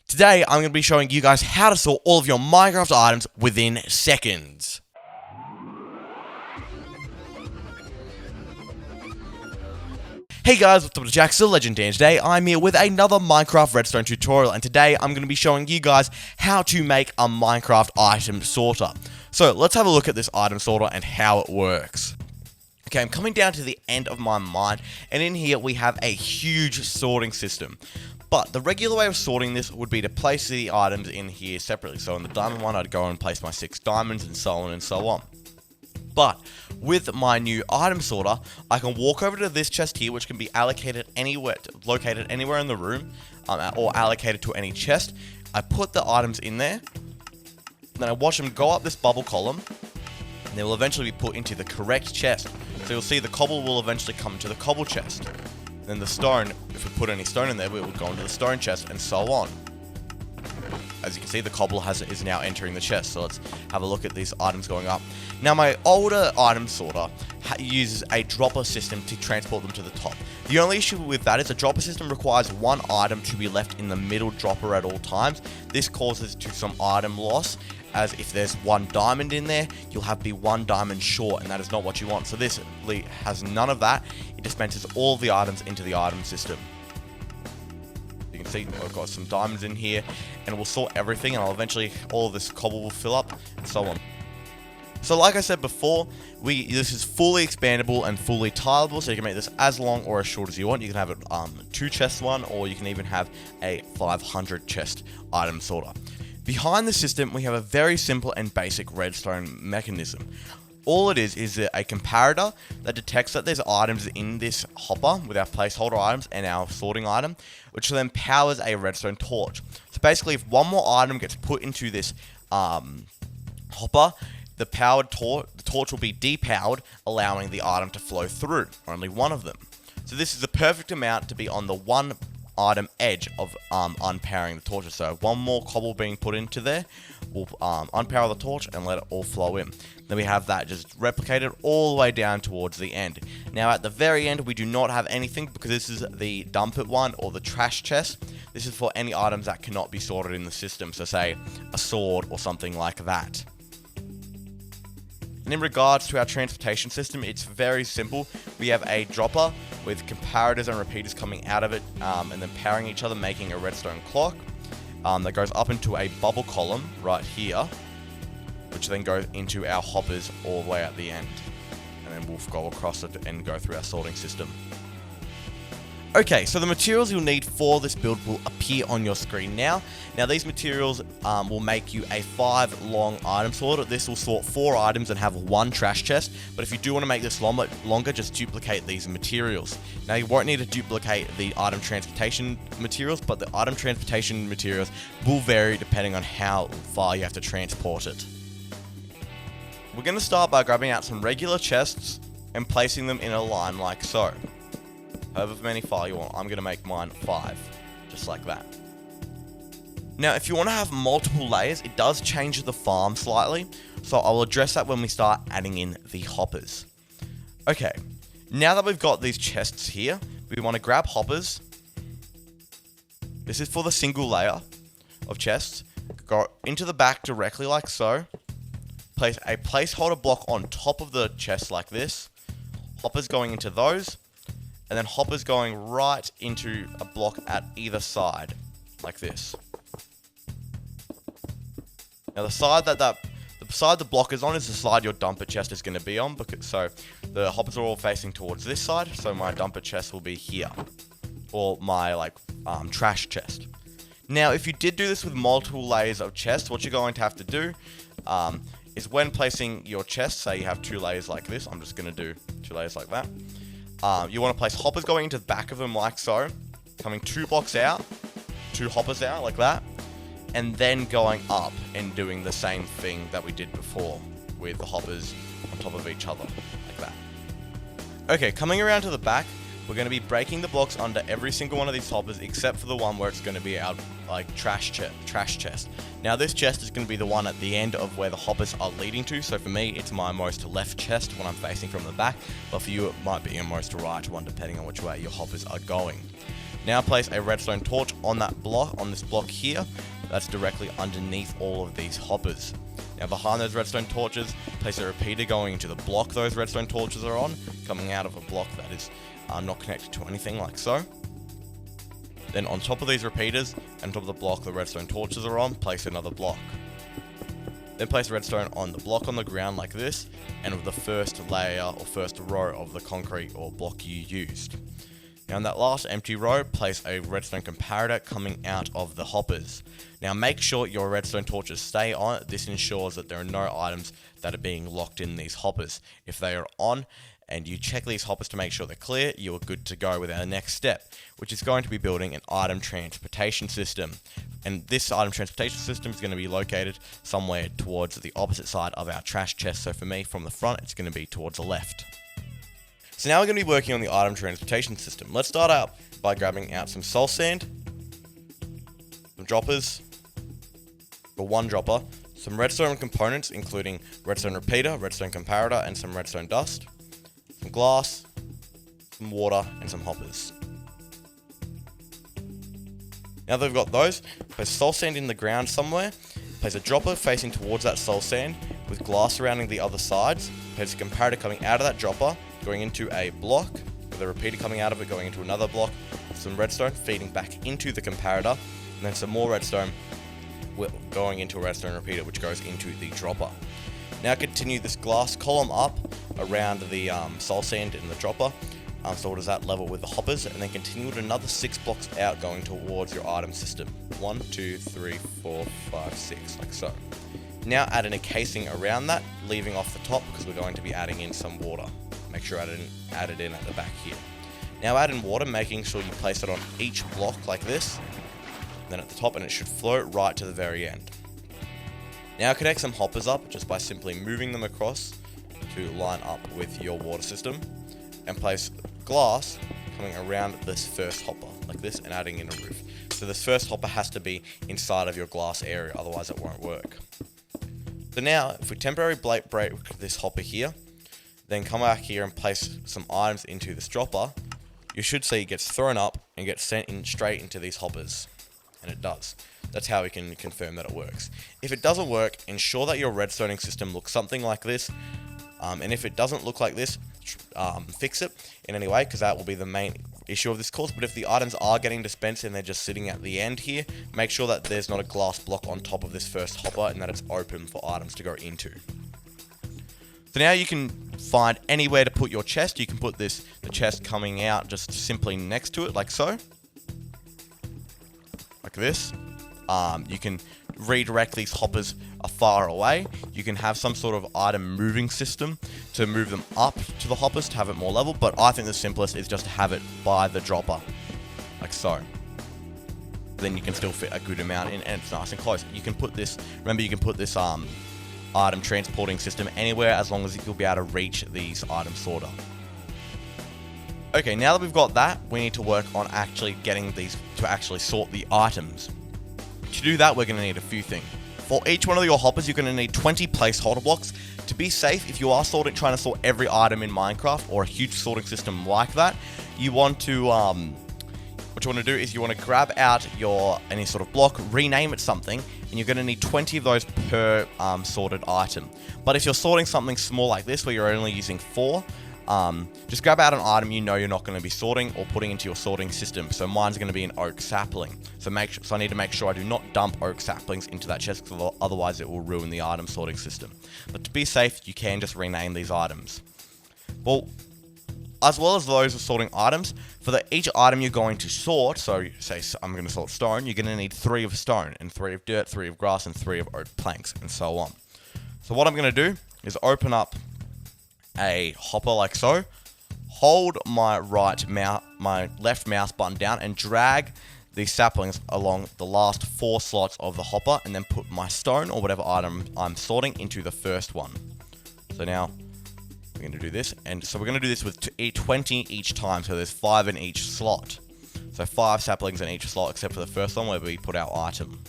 Today, I'm going to be showing you guys how to sort all of your Minecraft items within seconds. Hey guys, what's up to jjaaxxthelegend, and today I'm here with another Minecraft Redstone tutorial, and today I'm going to be showing you guys how to make a Minecraft item sorter. So, let's have a look at this item sorter and how it works. Okay, I'm coming down to the end of my mine, and in here we have a huge sorting system. But the regular way of sorting this would be to place the items in here separately. So in the diamond one, I'd go and place my 6 diamonds and so on and so on. But with my new item sorter, I can walk over to this chest here, which can be allocated anywhere, located anywhere in the room, or allocated to any chest. I put the items in there, then I watch them go up this bubble column, and they will eventually be put into the correct chest. So you'll see the cobble will eventually come to the cobble chest. Then the stone, if we put any stone in there, it will go into the stone chest, and so on. As you can see, the cobble is now entering the chest. So let's have a look at these items going up. Now, my older item sorter uses a dropper system to transport them to the top. The only issue with that is a dropper system requires one item to be left in the middle dropper at all times. This causes some item loss, as if there's one diamond in there, you'll have be one diamond short, and that is not what you want. So this has none of that. It dispenses all the items into the item system. You can see I've got some diamonds in here, and we'll sort everything, and all of this cobble will fill up, and so on. So like I said before, this is fully expandable and fully tileable, so you can make this as long or as short as you want. You can have it 2 chest one, or you can even have a 500 chest item sorter. Behind the system, we have a very simple and basic redstone mechanism. All it is a comparator that detects that there's items in this hopper with our placeholder items and our sorting item, which then powers a redstone torch. So basically, if one more item gets put into this hopper, the torch will be depowered, allowing the item to flow through, only one of them. So this is the perfect amount to be on the one item edge of unpowering the torches. So one more cobble being put into there will unpower the torch and let it all flow in. Then we have that just replicated all the way down towards the end. Now at the very end, we do not have anything because this is the dump it one, or the trash chest. This is for any items that cannot be sorted in the system, so say a sword or something like that. And in regards to our transportation system, it's very simple. We have a dropper with comparators and repeaters coming out of it, and then powering each other, making a redstone clock that goes up into a bubble column right here, which then goes into our hoppers all the way at the end. And then we'll go across it and go through our sorting system. Okay, so the materials you'll need for this build will appear on your screen now. Now these materials will make you a 5 long item sorter. This will sort 4 items and have 1 trash chest. But if you do want to make this longer, just duplicate these materials. Now you won't need to duplicate the item transportation materials, but the item transportation materials will vary depending on how far you have to transport it. We're going to start by grabbing out some regular chests and placing them in a line like so. However many file you want. I'm going to make mine 5, just like that. Now, if you want to have multiple layers, it does change the farm slightly, so I'll address that when we start adding in the hoppers. Okay, now that we've got these chests here, we want to grab hoppers. This is for the single layer of chests. Go into the back directly like so. Place a placeholder block on top of the chest like this. Hoppers going into those. And then hoppers going right into a block at either side, like this. Now the side the block is on is the side your dumper chest is going to be on, so the hoppers are all facing towards this side, so my dumper chest will be here, or my trash chest. Now if you did do this with multiple layers of chests, what you're going to have to do is when placing your chest, say you have 2 layers like this, I'm just going to do 2 layers like that. You want to place hoppers going into the back of them like so, coming 2 blocks out, 2 hoppers out like that, and then going up and doing the same thing that we did before with the hoppers on top of each other, like that. Okay, coming around to the back, we're going to be breaking the blocks under every single one of these hoppers except for the one where it's going to be our trash chest. Now this chest is going to be the one at the end of where the hoppers are leading to, so for me it's my most left chest when I'm facing from the back, but for you it might be your most right one depending on which way your hoppers are going. Now place a redstone torch on that block, on this block here, that's directly underneath all of these hoppers. Now behind those redstone torches, place a repeater going into the block those redstone torches are on, coming out of a block that is not connected to anything, like so. Then on top of these repeaters, and top of the block the redstone torches are on, place another block. Then place redstone on the block on the ground like this, and with the first layer or first row of the concrete or block you used. Now in that last empty row, place a redstone comparator coming out of the hoppers. Now make sure your redstone torches stay on. This ensures that there are no items that are being locked in these hoppers. If they are on, and you check these hoppers to make sure they're clear, you are good to go with our next step, which is going to be building an item transportation system. And this item transportation system is going to be located somewhere towards the opposite side of our trash chest. So for me, from the front, it's going to be towards the left. So now we're going to be working on the item transportation system. Let's start out by grabbing out some soul sand, some droppers, for one dropper, some redstone components including redstone repeater, redstone comparator, and some redstone dust, some glass, some water, and some hoppers. Now that we've got those, place soul sand in the ground somewhere, place a dropper facing towards that soul sand with glass surrounding the other sides, place a comparator coming out of that dropper, going into a block, with a repeater coming out of it going into another block, some redstone feeding back into the comparator, and then some more redstone going into a redstone repeater which goes into the dropper. Now continue this glass column up around the soul sand in the dropper, so it is at level with the hoppers, and then continue it another 6 blocks out going towards your item system. 1, 2, 3, 4, 5, 6, like so. Now add in a casing around that, leaving off the top because we're going to be adding in some water. Make sure add it in at the back here. Now add in water, making sure you place it on each block like this, then at the top, and it should float right to the very end. Now connect some hoppers up just by simply moving them across to line up with your water system, and place glass coming around this first hopper like this and adding in a roof. So this first hopper has to be inside of your glass area, otherwise it won't work. So now if we temporarily break this hopper here, then come back here and place some items into this dropper, you should see it gets thrown up and gets sent in straight into these hoppers. And it does. That's how we can confirm that it works. If it doesn't work, ensure that your redstoning system looks something like this. And if it doesn't look like this, fix it in any way, because that will be the main issue of this course. But if the items are getting dispensed and they're just sitting at the end here, make sure that there's not a glass block on top of this first hopper and that it's open for items to go into. So now you can find anywhere to put your chest. You can put the chest coming out just simply next to it, like so. Like this. You can redirect these hoppers far away. You can have some sort of item moving system to move them up to the hoppers to have it more level, but I think the simplest is just to have it by the dropper, like so. Then you can still fit a good amount in, and it's nice and close. You can put this, remember you can put this item transporting system anywhere as long as you'll be able to reach these item sorter. Okay, now that we've got that, we need to work on actually getting these to actually sort the items. To do that, we're going to need a few things. For each one of your hoppers, you're going to need 20 placeholder blocks. To be safe, if you are trying to sort every item in Minecraft or a huge sorting system like that, you want to, what you want to do is you want to grab out any sort of block, rename it something, and you're going to need 20 of those per sorted item. But if you're sorting something small like this, where you're only using 4, just grab out an item you know you're not going to be sorting or putting into your sorting system. So mine's going to be an oak sapling. So I need to make sure I do not dump oak saplings into that chest, because otherwise it will ruin the item sorting system. But to be safe, you can just rename these items. Well, as well as those of sorting items, for each item you're going to sort, so say I'm going to sort stone, you're going to need 3 of stone, and 3 of dirt, 3 of grass, and 3 of oak planks, and so on. So what I'm going to do is open up a hopper like so, hold my left mouse button down and drag these saplings along the last 4 slots of the hopper, and then put my stone or whatever item I'm sorting into the first one. So now we're going to do this, and so we're going to do this with 20 each time, so there's 5 in each slot. So 5 saplings in each slot, except for the first one where we put our item.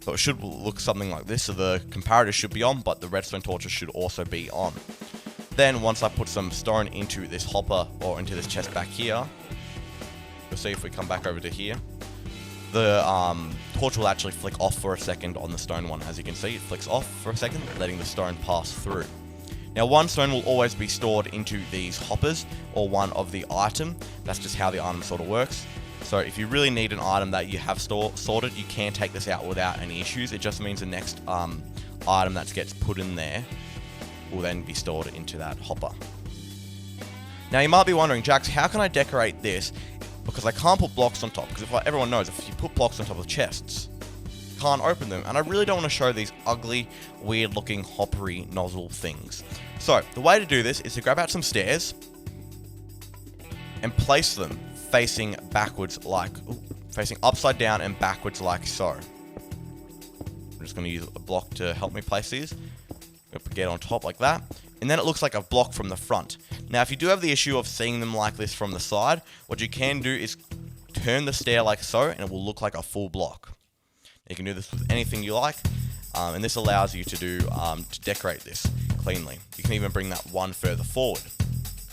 So it should look something like this. So the comparator should be on, but the redstone torches should also be on. Then once I put some stone into this hopper or into this chest back here, you'll see if we come back over to here, the torch will actually flick off for a second on the stone one. As you can see, it flicks off for a second, letting the stone pass through. Now, one stone will always be stored into these hoppers, or one of the item. That's just how the item sort of works. So if you really need an item that you have sorted, you can take this out without any issues. It just means the next item that gets put in there will then be stored into that hopper. Now you might be wondering, Jax, how can I decorate this? Because I can't put blocks on top. Because everyone knows, if you put blocks on top of chests, you can't open them. And I really don't want to show these ugly, weird looking hoppery nozzle things. So the way to do this is to grab out some stairs and place them facing backwards facing upside down and backwards like so. I'm just going to use a block to help me place these. Get on top like that, and then it looks like a block from the front. Now if you do have the issue of seeing them like this from the side, what you can do is turn the stair like so, and it will look like a full block. You can do this with anything you like, and this allows you to do to decorate this cleanly. You can even bring that one further forward.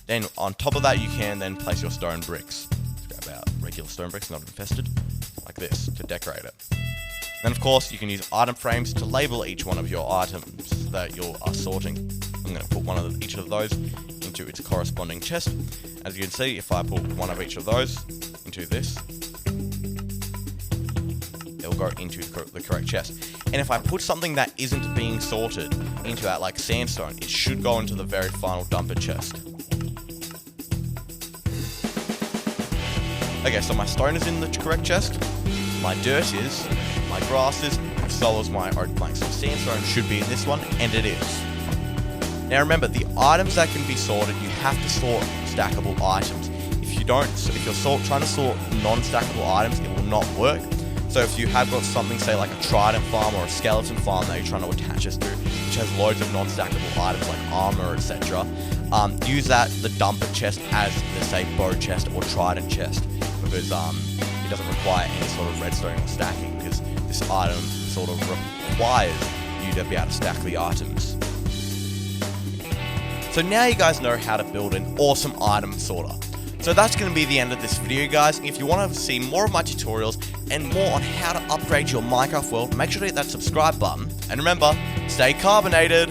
Then on top of that, you can then place your stone bricks. Let's grab out regular stone bricks, not infested, like this, to decorate it. Then of course you can use item frames to label each one of your items that you are sorting. I'm going to put one of each of those into its corresponding chest. As you can see, if I put one of each of those into this, it will go into the correct chest. And if I put something that isn't being sorted into that, like sandstone, it should go into the very final dumper chest. Okay, so my stone is in the correct chest, my dirt is, my grass is, so is my oak plank. So sandstone should be in this one, and it is. Now remember, the items that can be sorted, you have to sort stackable items. If you're trying to sort non-stackable items, it will not work. So if you have got something, say like a trident farm or a skeleton farm that you're trying to attach this to, which has loads of non-stackable items like armor, etc., use the dumper chest as the, say, bow chest or trident chest, because it doesn't require any sort of redstone or stacking, because this item sort of requires you to be able to stack the items. So now you guys know how to build an awesome item sorter. So that's going to be the end of this video, guys. If you want to see more of my tutorials and more on how to upgrade your Minecraft world, make sure to hit that subscribe button. And remember, stay carbonated!